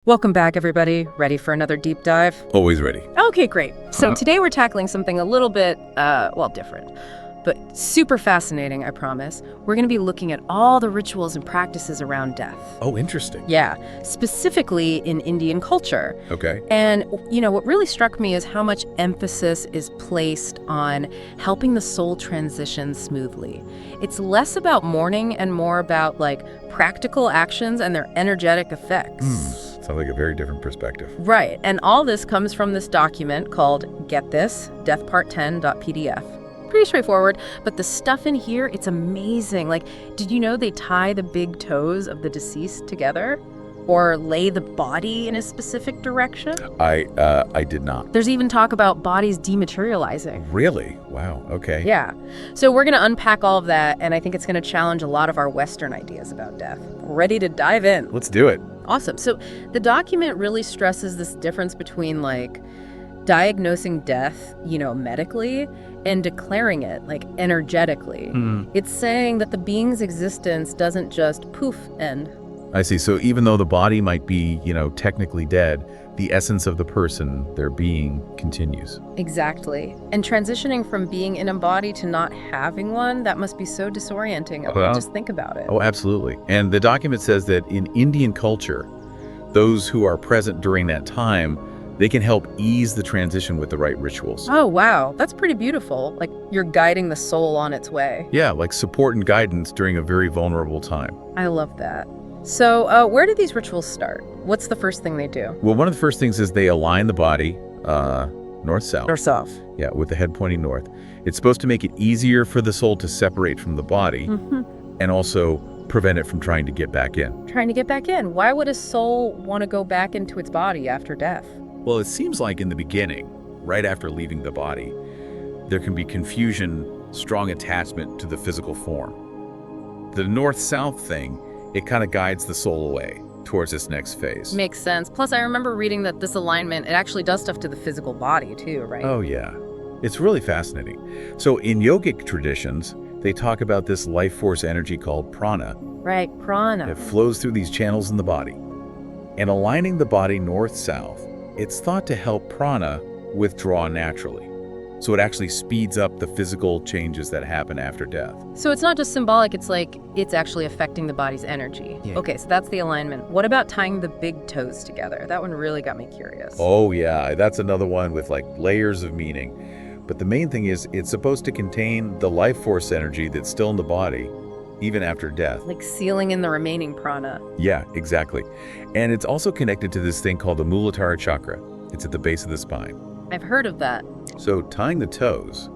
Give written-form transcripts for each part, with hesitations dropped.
Welcome back, everybody. Ready for another deep dive? Always ready. Okay, great. So today we're tackling something a little bit, different, but super fascinating, I promise. We're going to be looking at all the rituals and practices around death. Oh, interesting. Yeah, specifically in Indian culture. Okay. And, what really struck me is how much emphasis is placed on helping the soul transition smoothly. It's less about mourning and more about, practical actions and their energetic effects. Sounds like a very different perspective. Right, and all this comes from this document called, get this, deathpart10.pdf. Pretty straightforward, but the stuff in here, it's amazing. Did you know they tie the big toes of the deceased together? Or lay the body in a specific direction? I did not. There's even talk about bodies dematerializing. Really? Wow. Okay. Yeah. So we're going to unpack all of that, and I think it's going to challenge a lot of our Western ideas about death. Ready to dive in? Let's do it. Awesome. So the document really stresses this difference between diagnosing death, medically, and declaring it, energetically. It's saying that the being's existence doesn't just poof end. I see. So even though the body might be, technically dead, the essence of the person, their being, continues. Exactly. And transitioning from being in a body to not having one, that must be so disorienting. Well, just think about it. Oh, absolutely. And the document says that in Indian culture, those who are present during that time, they can help ease the transition with the right rituals. Oh, wow. That's pretty beautiful. You're guiding the soul on its way. Yeah, like support and guidance during a very vulnerable time. I love that. So where do these rituals start? What's the first thing they do? Well, one of the first things is they align the body north-south. North-south. Yeah, with the head pointing north. It's supposed to make it easier for the soul to separate from the body and also prevent it from trying to get back in. Trying to get back in. Why would a soul want to go back into its body after death? Well, it seems like in the beginning, right after leaving the body, there can be confusion, strong attachment to the physical form. The north-south thing, it kind of guides the soul away towards its next phase. Makes sense. Plus, I remember reading that this alignment, it actually does stuff to the physical body too, right? Oh, yeah. It's really fascinating. So in yogic traditions, they talk about this life force energy called prana. Right, prana. It flows through these channels in the body. And aligning the body north-south, it's thought to help prana withdraw naturally. So it actually speeds up the physical changes that happen after death. So it's not just symbolic, it's actually affecting the body's energy. Yeah. Okay, so that's the alignment. What about tying the big toes together? That one really got me curious. Oh yeah, that's another one with layers of meaning. But the main thing is it's supposed to contain the life force energy that's still in the body, even after death. Like sealing in the remaining prana. Yeah, exactly. And it's also connected to this thing called the Muladhara chakra. It's at the base of the spine. I've heard of that. So tying the toes,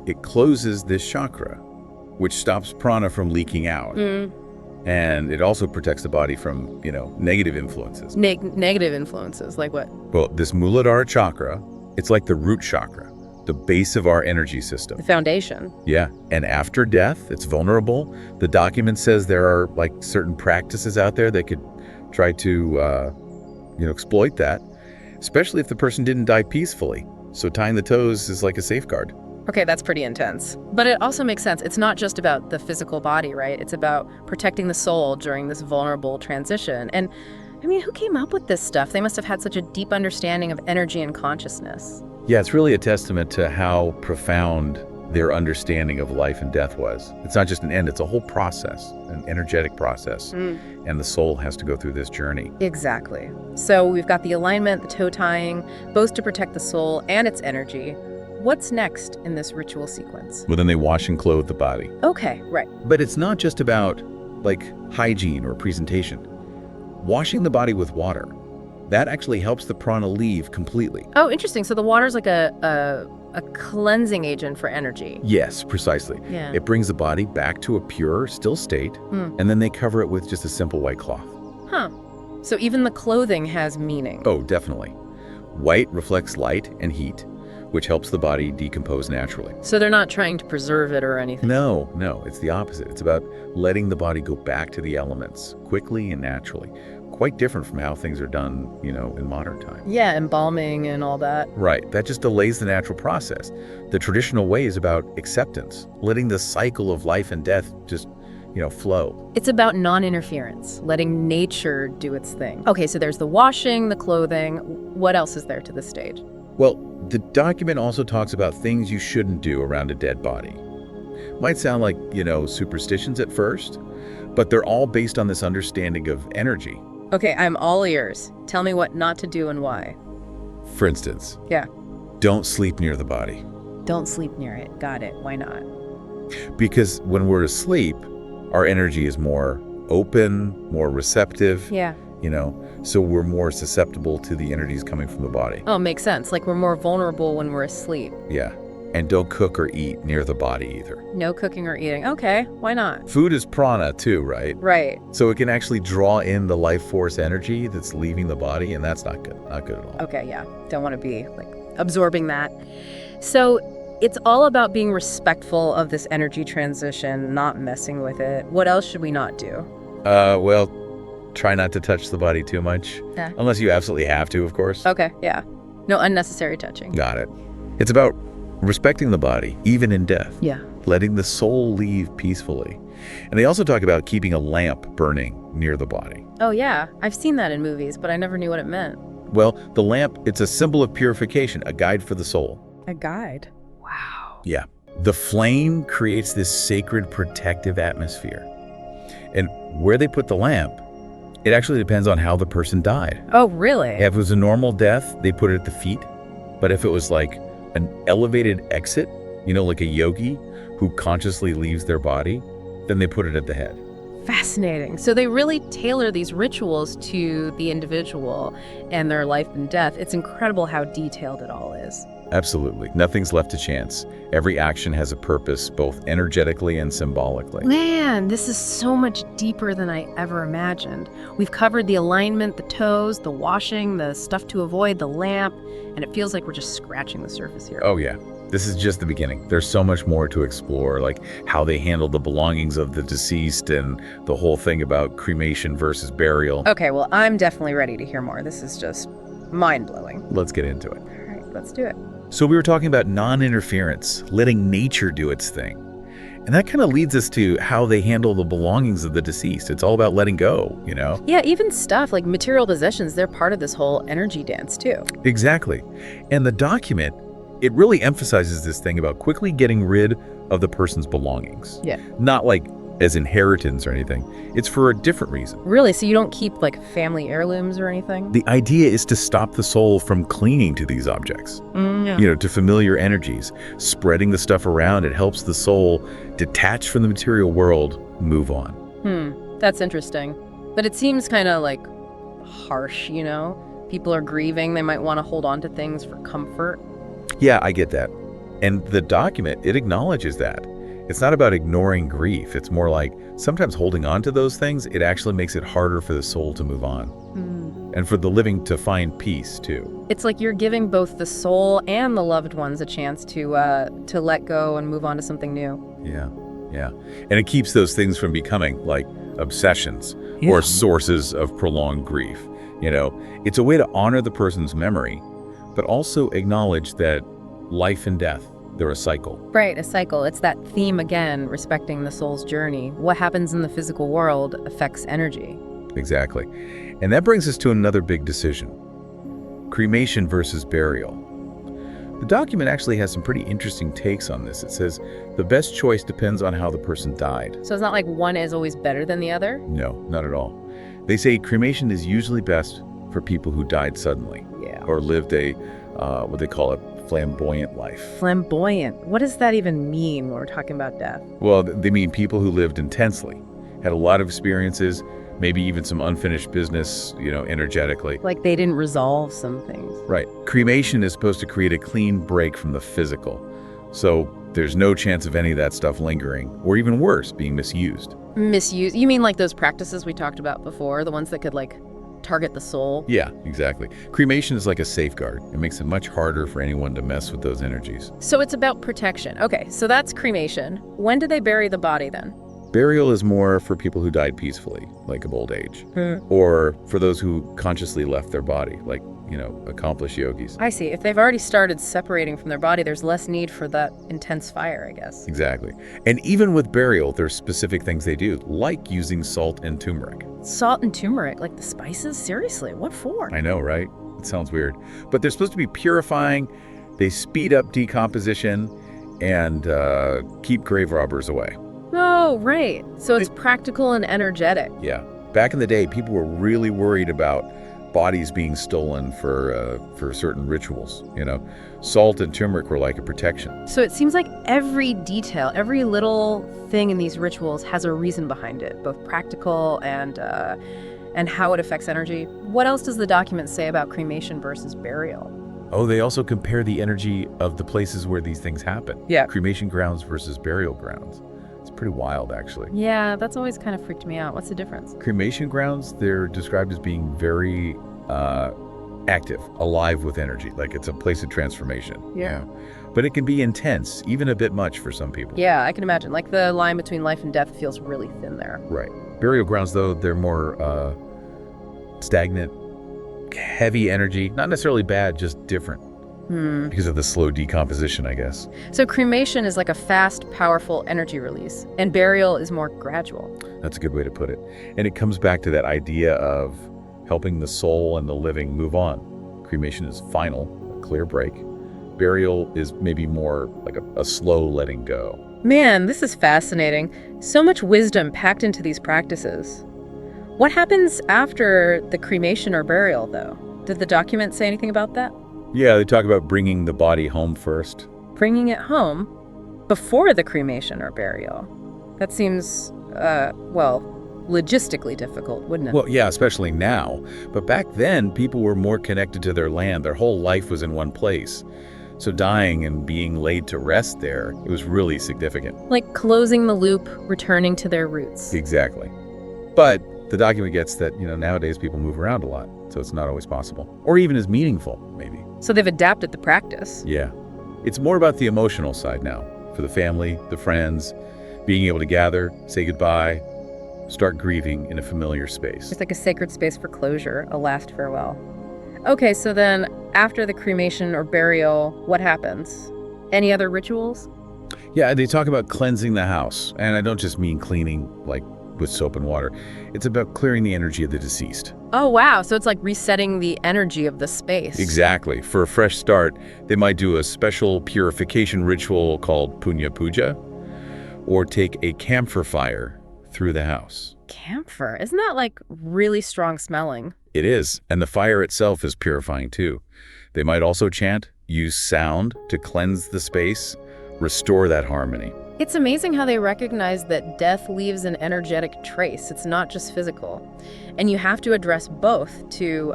it closes this chakra, which stops prana from leaking out. And it also protects the body from, negative influences. Negative influences, like what? Well, this Muladhara chakra, it's like the root chakra, the base of our energy system. The foundation. Yeah, and after death, it's vulnerable. The document says there are certain practices out there that could try to, exploit that, especially if the person didn't die peacefully. So tying the toes is like a safeguard. Okay, that's pretty intense. But it also makes sense. It's not just about the physical body, right? It's about protecting the soul during this vulnerable transition. And who came up with this stuff? They must have had such a deep understanding of energy and consciousness. Yeah, it's really a testament to how profound their understanding of life and death was. It's not just an end, it's a whole process, an energetic process. And the soul has to go through this journey. Exactly. So we've got the alignment, the toe tying, both to protect the soul and its energy. What's next in this ritual sequence? Well, then they wash and clothe the body. Okay, right. But it's not just about hygiene or presentation. Washing the body with water, that actually helps the prana leave completely. Oh, interesting. So the water's like a cleansing agent for energy. Yes, precisely. Yeah. It brings the body back to a pure, still state, and then they cover it with just a simple white cloth. Huh. So even the clothing has meaning. Oh, definitely. White reflects light and heat, which helps the body decompose naturally. So they're not trying to preserve it or anything? No, it's the opposite. It's about letting the body go back to the elements quickly and naturally. Quite different from how things are done, in modern times. Yeah, embalming and all that. Right, that just delays the natural process. The traditional way is about acceptance, letting the cycle of life and death just, flow. It's about non-interference, letting nature do its thing. Okay, so there's the washing, the clothing. What else is there to this stage? Well, the document also talks about things you shouldn't do around a dead body. Might sound like, superstitions at first, but they're all based on this understanding of energy. Okay, I'm all ears. Tell me what not to do and why. For instance, Yeah. don't sleep near the body. Don't sleep near it. Got it. Why not? Because when we're asleep, our energy is more open, more receptive, Yeah. so we're more susceptible to the energies coming from the body. Oh, makes sense. Like we're more vulnerable when we're asleep. Yeah. And don't cook or eat near the body either. No cooking or eating. Okay, why not? Food is prana too, right? Right. So it can actually draw in the life force energy that's leaving the body, and that's not good. Not good at all. Okay, yeah. Don't want to be absorbing that. So it's all about being respectful of this energy transition, not messing with it. What else should we not do? Well, try not to touch the body too much. Yeah. Unless you absolutely have to, of course. Okay, yeah. No unnecessary touching. Got it. It's about respecting the body, even in death. Yeah. Letting the soul leave peacefully. And they also talk about keeping a lamp burning near the body. Oh, yeah. I've seen that in movies, but I never knew what it meant. Well, the lamp, it's a symbol of purification, a guide for the soul. A guide. Wow. Yeah. The flame creates this sacred protective atmosphere. And where they put the lamp, it actually depends on how the person died. Oh, really? If it was a normal death, they put it at the feet. But if it was like an elevated exit, like a yogi who consciously leaves their body, then they put it at the head. Fascinating. So they really tailor these rituals to the individual and their life and death. It's incredible how detailed it all is. Absolutely. Nothing's left to chance. Every action has a purpose, both energetically and symbolically. Man, this is so much deeper than I ever imagined. We've covered the alignment, the toes, the washing, the stuff to avoid, the lamp, and it feels like we're just scratching the surface here. Oh, yeah. This is just the beginning. There's so much more to explore, like how they handle the belongings of the deceased and the whole thing about cremation versus burial. Okay, well, I'm definitely ready to hear more. This is just mind-blowing. Let's get into it. All right, let's do it. So we were talking about non-interference, letting nature do its thing. And that kind of leads us to how they handle the belongings of the deceased. It's all about letting go, Yeah, even stuff like material possessions, they're part of this whole energy dance too. Exactly. And the document, it really emphasizes this thing about quickly getting rid of the person's belongings. Yeah. Not like as inheritance or anything. It's for a different reason. Really? So you don't keep family heirlooms or anything? The idea is to stop the soul from clinging to these objects, Yeah. to familiar energies. Spreading the stuff around, it helps the soul detach from the material world, move on. That's interesting. But it seems kind of harsh, People are grieving. They might want to hold on to things for comfort. Yeah, I get that. And the document, it acknowledges that. It's not about ignoring grief. It's more like sometimes holding on to those things, it actually makes it harder for the soul to move on. And for the living to find peace, too. It's like you're giving both the soul and the loved ones a chance to let go and move on to something new. Yeah. And it keeps those things from becoming obsessions or sources of prolonged grief. It's a way to honor the person's memory, but also acknowledge that life and death, they're a cycle. Right, a cycle. It's that theme again, respecting the soul's journey. What happens in the physical world affects energy. Exactly. And that brings us to another big decision. Cremation versus burial. The document actually has some pretty interesting takes on this. It says the best choice depends on how the person died. So it's not like one is always better than the other? No, not at all. They say cremation is usually best for people who died suddenly. Yeah. Or lived a, what they call a flamboyant life. Flamboyant. What does that even mean when we're talking about death? Well, they mean people who lived intensely, had a lot of experiences, maybe even some unfinished business, energetically. Like they didn't resolve some things. Right. Cremation is supposed to create a clean break from the physical. So there's no chance of any of that stuff lingering, or even worse, being misused. Misuse? You mean like those practices we talked about before, the ones that could target the soul? Yeah, exactly. Cremation is like a safeguard. It makes it much harder for anyone to mess with those energies. So it's about protection. Okay, so that's cremation. When do they bury the body then? Burial is more for people who died peacefully, like of old age, or for those who consciously left their body, like, accomplished yogis. I see. If they've already started separating from their body, there's less need for that intense fire, I guess. Exactly. And even with burial, there's specific things they do, like using salt and turmeric. Salt and turmeric, like the spices? Seriously, what for? I know, right? It sounds weird. But they're supposed to be purifying, they speed up decomposition, and keep grave robbers away. Oh, right. So it's practical and energetic. Yeah. Back in the day, people were really worried about bodies being stolen for certain rituals. Salt and turmeric were like a protection. So it seems like every detail, every little thing in these rituals has a reason behind it, both practical and how it affects energy. What else does the document say about cremation versus burial? Oh, they also compare the energy of the places where these things happen. Yeah. Cremation grounds versus burial grounds. It's pretty wild, actually. Yeah, that's always kind of freaked me out. What's the difference? Cremation grounds, they're described as being very active, alive with energy, like it's a place of transformation. Yeah. But it can be intense, even a bit much for some people. Yeah, I can imagine. Like the line between life and death feels really thin there. Right. Burial grounds, though, they're more stagnant, heavy energy, not necessarily bad, just different. Because of the slow decomposition, I guess. So cremation is like a fast, powerful energy release, and burial is more gradual. That's a good way to put it. And it comes back to that idea of helping the soul and the living move on. Cremation is final, a clear break. Burial is maybe more like a slow letting go. Man, this is fascinating. So much wisdom packed into these practices. What happens after the cremation or burial, though? Did the document say anything about that? Yeah, they talk about bringing the body home first. Bringing it home before the cremation or burial. That seems, logistically difficult, wouldn't it? Well, yeah, especially now. But back then, people were more connected to their land. Their whole life was in one place. So dying and being laid to rest there, it was really significant. Like closing the loop, returning to their roots. Exactly. But the document gets that, nowadays people move around a lot, so it's not always possible. Or even as meaningful, maybe. So they've adapted the practice. Yeah. It's more about the emotional side now, for the family, the friends, being able to gather, say goodbye, start grieving in a familiar space. It's like a sacred space for closure, a last farewell. Okay, so then after the cremation or burial, what happens? Any other rituals? Yeah, they talk about cleansing the house. And I don't just mean cleaning like with soap and water. It's about clearing the energy of the deceased. Oh, wow. So it's like resetting the energy of the space. Exactly. For a fresh start, they might do a special purification ritual called Punya Puja, or take a camphor fire through the house. Camphor? Isn't that like really strong smelling? It is, and the fire itself is purifying too. They might also chant, use sound to cleanse the space, restore that harmony. It's amazing how they recognize that death leaves an energetic trace. It's not just physical. And you have to address both to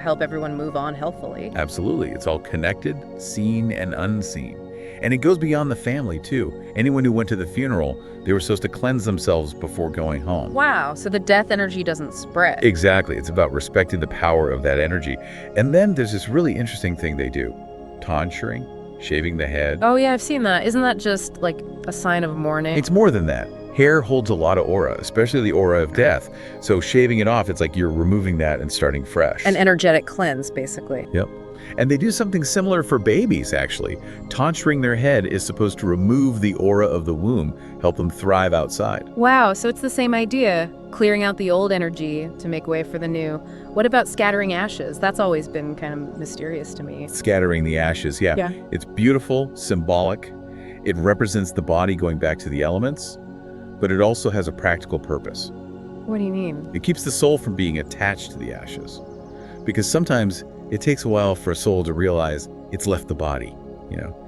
help everyone move on healthfully. Absolutely. It's all connected, seen and unseen. And it goes beyond the family, too. Anyone who went to the funeral, they were supposed to cleanse themselves before going home. Wow, so the death energy doesn't spread. Exactly. It's about respecting the power of that energy. And then there's this really interesting thing they do. Tonsuring, shaving the head. Oh, yeah, I've seen that. Isn't that just like a sign of mourning? It's more than that. Hair holds a lot of aura, especially the aura of death. So shaving it off, it's like you're removing that and starting fresh. An energetic cleanse, basically. Yep. And they do something similar for babies, actually. Tonsuring their head is supposed to remove the aura of the womb, help them thrive outside. Wow, so it's the same idea, clearing out the old energy to make way for the new. What about scattering ashes? That's always been kind of mysterious to me. Scattering the ashes, yeah. It's beautiful, symbolic. It represents the body going back to the elements, but it also has a practical purpose. What do you mean? It keeps the soul from being attached to the ashes. Because sometimes it takes a while for a soul to realize it's left the body.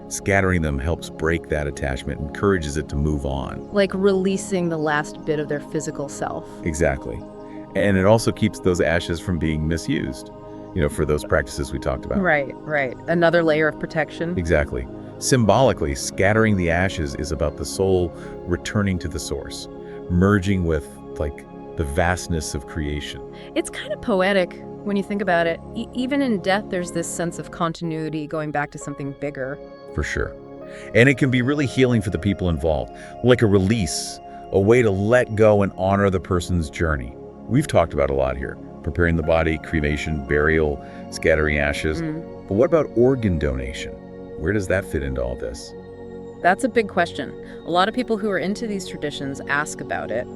Scattering them helps break that attachment, encourages it to move on. Like releasing the last bit of their physical self. Exactly. And it also keeps those ashes from being misused, for those practices we talked about. Right. Another layer of protection. Exactly. Symbolically, scattering the ashes is about the soul returning to the source, merging with, the vastness of creation. It's kind of poetic when you think about it. Even in death, there's this sense of continuity going back to something bigger. For sure. And it can be really healing for the people involved, like a release, a way to let go and honor the person's journey. We've talked about a lot here. preparing the body, cremation, burial, scattering ashes. But what about organ donation? Where does that fit into all this? That's a big question. A lot of people who are into these traditions ask about it,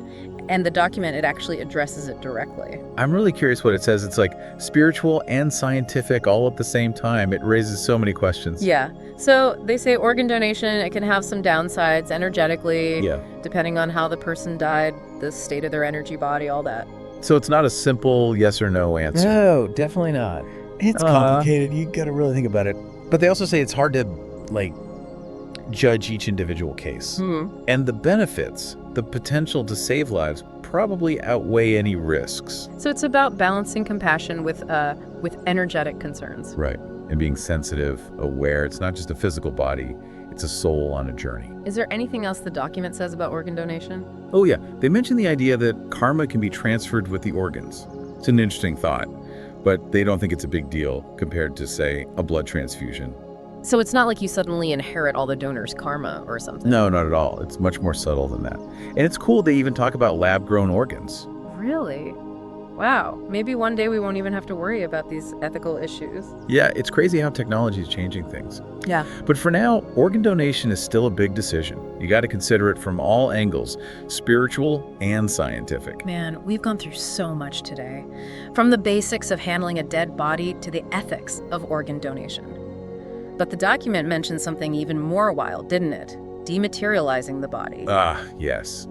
and the document, it actually addresses it directly. I'm really curious what it says. It's like spiritual and scientific all at the same time. It raises so many questions. Yeah. So they say organ donation, it can have some downsides energetically, Yeah. depending on how the person died, the state of their energy body, all that. So it's not a simple yes or no answer. No, definitely not. It's complicated. You got to really think about it. But they also say it's hard to, like, judge each individual case. And the benefits, the potential to save lives, probably outweigh any risks. So it's about balancing compassion with energetic concerns. Right. And being sensitive, aware. It's not just a physical body, it's a soul on a journey. Is there anything else the document says about organ donation? Oh yeah, they mention the idea that karma can be transferred with the organs. It's an interesting thought, but they don't think it's a big deal compared to, say, a blood transfusion. So it's not like you suddenly inherit all the donor's karma or something? No, not at all. It's much more subtle than that. And it's cool they even talk about lab-grown organs. Really? Wow. Maybe one day we won't even have to worry about these ethical issues. Yeah, it's crazy how technology is changing things. Yeah. But for now, organ donation is still a big decision. You got to consider it from all angles, spiritual and scientific. Man, we've gone through so much today. From the basics of handling a dead body to the ethics of organ donation. But the document mentioned something even more wild, didn't it? Dematerializing the body. Ah, yes.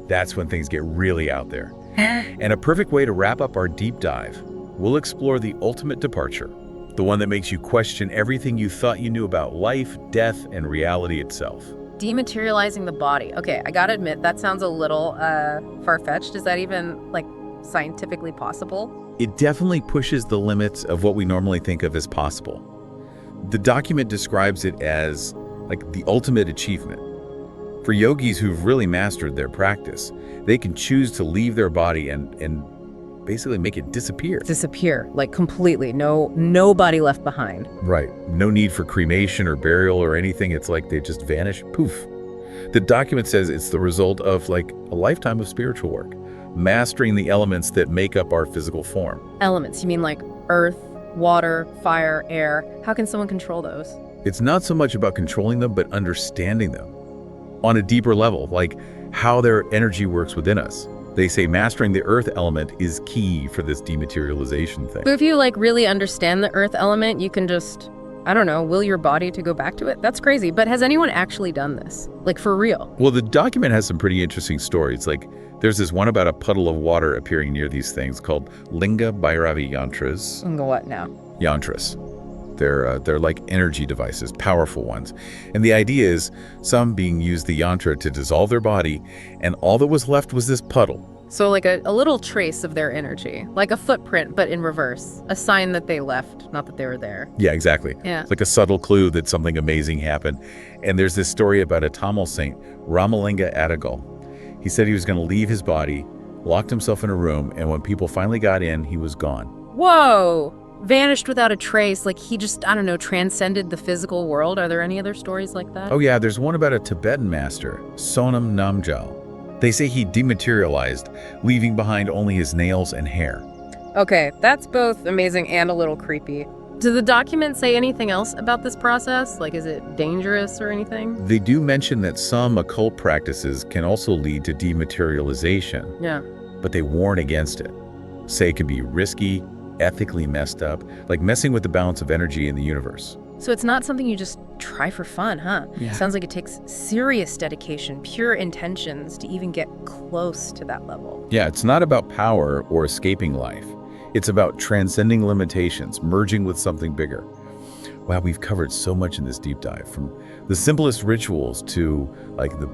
That's when things get really out there. And a perfect way to wrap up our deep dive, we'll explore the ultimate departure, the one that makes you question everything you thought you knew about life, death, and reality itself. Dematerializing the body. Okay, I gotta admit, that sounds a little far-fetched. Is that even, like, scientifically possible? It definitely pushes the limits of what we normally think of as possible. The document describes it as, like, the ultimate achievement. For yogis who've really mastered their practice, they can choose to leave their body and basically make it disappear. Disappear, like completely. No body left behind. Right. No need for cremation or burial or anything. It's like they just vanish, poof. The document says it's the result of, like, a lifetime of spiritual work, mastering the elements that make up our physical form. Elements, you mean like earth, water, fire, air. How can someone control those? It's not so much about controlling them, but understanding them on a deeper level, like how their energy works within us. They say mastering the earth element is key for this dematerialization thing. But if you, like, really understand the earth element, you can just, I don't know, will your body to go back to it? That's crazy. But has anyone actually done this? Like, for real? Well, the document has some pretty interesting stories. Like, there's this one about a puddle of water appearing near these things called Linga Bhairavi yantras. What now? Yantras. They're like energy devices, powerful ones. And the idea is some being used the yantra to dissolve their body, and all that was left was this puddle. So like a little trace of their energy, like a footprint, but in reverse. A sign that they left, not that they were there. Yeah, exactly. Yeah. It's like a subtle clue that something amazing happened. And there's this story about a Tamil saint, Ramalinga Adigal. He said he was going to leave his body, locked himself in a room, and when people finally got in, he was gone. Whoa! Vanished without a trace, like he just, I don't know, transcended the physical world. Are there any other stories like that? Oh yeah, there's one about a Tibetan master, Sonam Namgyal. They say he dematerialized, leaving behind only his nails and hair. Okay, that's both amazing and a little creepy. Do the documents say anything else about this process? Like, is it dangerous or anything? They do mention that some occult practices can also lead to dematerialization. Yeah. But they warn against it. Say it can be risky, ethically messed up, like messing with the balance of energy in the universe. So it's not something you just try for fun, huh? Yeah. Sounds like it takes serious dedication, pure intentions to even get close to that level. Yeah, it's not about power or escaping life. It's about transcending limitations, merging with something bigger. Wow, we've covered so much in this deep dive, from the simplest rituals to, like, the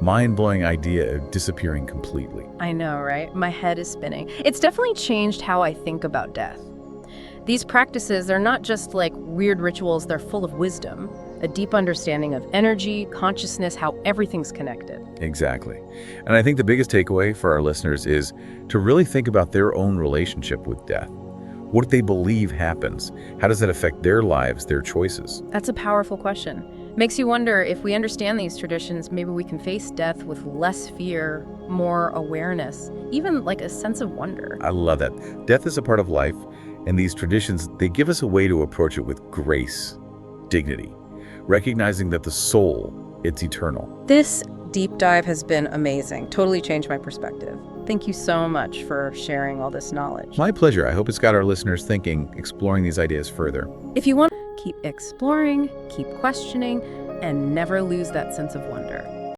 mind-blowing idea of disappearing completely. I know, right? My head is spinning. It's definitely changed how I think about death. These practices are not just like weird rituals, they're full of wisdom, a deep understanding of energy, consciousness, how everything's connected. Exactly. And I think the biggest takeaway for our listeners is to really think about their own relationship with death. What do they believe happens? How does that affect their lives, their choices? That's a powerful question. Makes you wonder, if we understand these traditions, maybe we can face death with less fear, more awareness, even like a sense of wonder. I love that. Death is a part of life, and these traditions, they give us a way to approach it with grace, dignity, recognizing that the soul, it's eternal. This deep dive has been amazing. Totally changed my perspective. Thank you so much for sharing all this knowledge. My pleasure. I hope it's got our listeners thinking, exploring these ideas further. If you want, keep exploring, keep questioning, and never lose that sense of wonder.